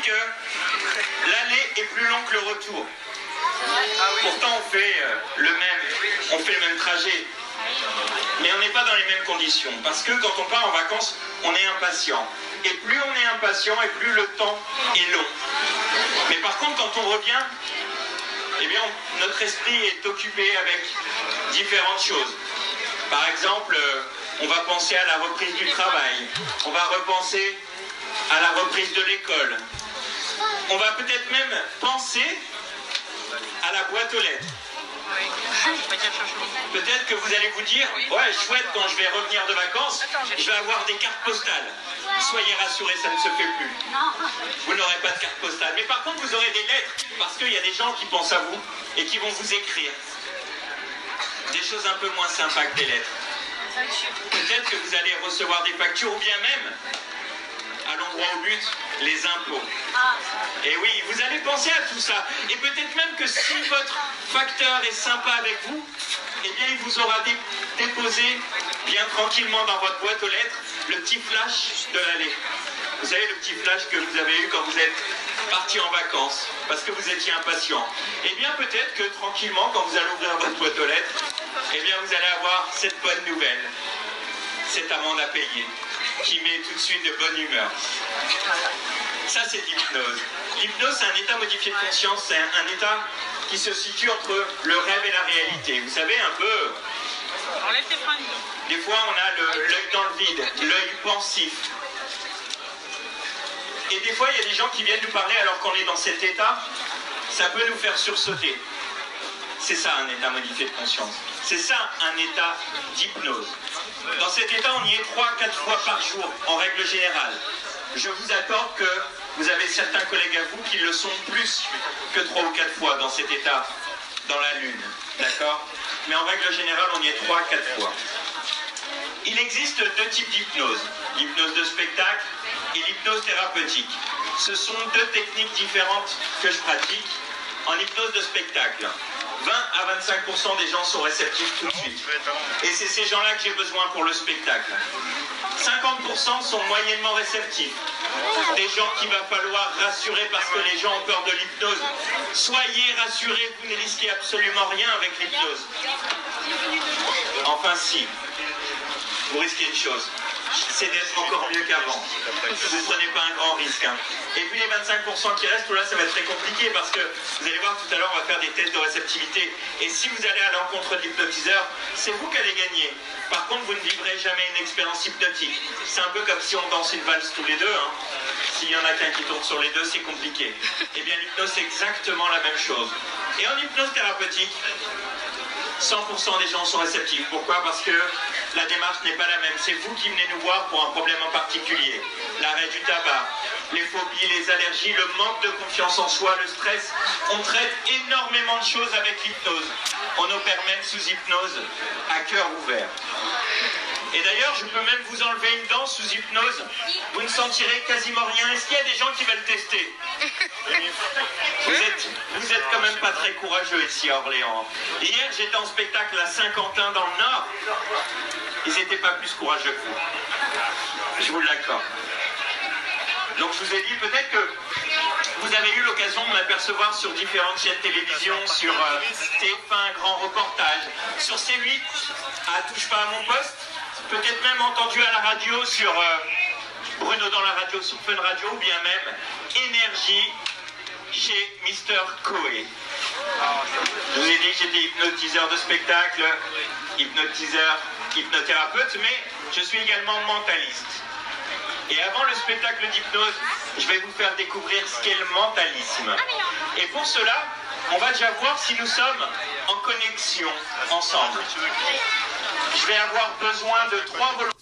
que l'aller est plus long que le retour. Pourtant on fait le même trajet, mais on n'est pas dans les mêmes conditions, parce que quand on part en vacances, on est impatient. Et plus on est impatient, et plus le temps est long. Mais par contre, quand on revient, eh bien, notre esprit est occupé avec différentes choses. Par exemple, on va penser à la reprise du travail, on va repenser à la reprise de l'école. On va peut-être même penser à la boîte aux lettres. Peut-être que vous allez vous dire, ouais, chouette, quand je vais revenir de vacances, je vais avoir des cartes postales. Soyez rassurés, ça ne se fait plus. Vous n'aurez pas de carte postale. Mais par contre, vous aurez des lettres, parce qu'il y a des gens qui pensent à vous et qui vont vous écrire des choses un peu moins sympas que des lettres. Peut-être que vous allez recevoir des factures, ou bien même, allons droit au but, les impôts. Et oui, vous allez penser à tout ça. Et peut-être même que si votre facteur est sympa avec vous, eh bien il vous aura déposé bien tranquillement dans votre boîte aux lettres le petit flash de l'aller. Vous savez, le petit flash que vous avez eu quand vous êtes parti en vacances, parce que vous étiez impatient. Eh bien peut-être que tranquillement, quand vous allez ouvrir votre boîte aux lettres, eh bien vous allez avoir cette bonne nouvelle, cette amende à payer, qui met tout de suite de bonne humeur. Ça, c'est l'hypnose. L'hypnose, c'est un état modifié de conscience, c'est un état qui se situe entre le rêve et la réalité. Vous savez, un peu... Des fois, on a l'œil dans le vide, l'œil pensif. Et des fois, il y a des gens qui viennent nous parler alors qu'on est dans cet état. Ça peut nous faire sursauter. C'est ça, un état modifié de conscience. C'est ça, un état d'hypnose. Dans cet état, on y est 3 à 4 fois par jour, en règle générale. Je vous accorde que vous avez certains collègues à vous qui le sont plus que 3 ou 4 fois dans cet état, dans la Lune. D'accord? Mais en règle générale, on y est 3 à 4 fois. Il existe 2 types d'hypnose. L'hypnose de spectacle et l'hypnose thérapeutique. Ce sont 2 techniques différentes que je pratique en hypnose de spectacle. 20 à 25% des gens sont réceptifs tout de suite. Et c'est ces gens-là que j'ai besoin pour le spectacle. 50% sont moyennement réceptifs. Des gens qu'il va falloir rassurer parce que les gens ont peur de l'hypnose. Soyez rassurés, vous ne risquez absolument rien avec l'hypnose. Enfin si, vous risquez une chose, c'est d'être encore mieux qu'avant. Vous ne prenez pas un grand risque. Hein. Et puis les 25% qui restent, là ça va être très compliqué parce que vous allez voir tout à l'heure, on va faire des tests de réceptivité. Et si vous allez à l'encontre de l'hypnotiseur, c'est vous qui allez gagner. Par contre, vous ne vivrez jamais une expérience hypnotique. C'est un peu comme si on danse une valse tous les deux. Hein. S'il y en a qu'un qui tourne sur les deux, c'est compliqué. Eh bien l'hypnose, c'est exactement la même chose. Et en hypnose thérapeutique, 100% des gens sont réceptifs. Pourquoi? Parce que la démarche n'est pas la même. C'est vous qui venez nous voir pour un problème en particulier. L'arrêt du tabac, les phobies, les allergies, le manque de confiance en soi, le stress. On traite énormément de choses avec l'hypnose. On opère même sous hypnose à cœur ouvert. Et d'ailleurs, je peux même vous enlever une dent sous hypnose. Vous ne sentirez quasiment rien. Est-ce qu'il y a des gens qui veulent tester? Vous êtes quand même pas très courageux ici à Orléans. Hier, j'étais en spectacle à Saint-Quentin dans le Nord. Ils n'étaient pas plus courageux que vous. Je vous l'accorde. Donc je vous ai dit, peut-être que vous avez eu l'occasion de m'apercevoir sur différentes chaînes de télévision, sur TF1, Grand Reportage, sur C8, à Touche pas à mon poste, peut-être même entendu à la radio sur Bruno dans la radio, sur Fun Radio, ou bien même Énergie chez Mr. Coé. Je vous ai dit que j'étais hypnotiseur de spectacle, hypnothérapeute, mais je suis également mentaliste. Et avant le spectacle d'hypnose, je vais vous faire découvrir ce qu'est le mentalisme. Et pour cela, on va déjà voir si nous sommes en connexion ensemble. Je vais avoir besoin de 3 volontaires.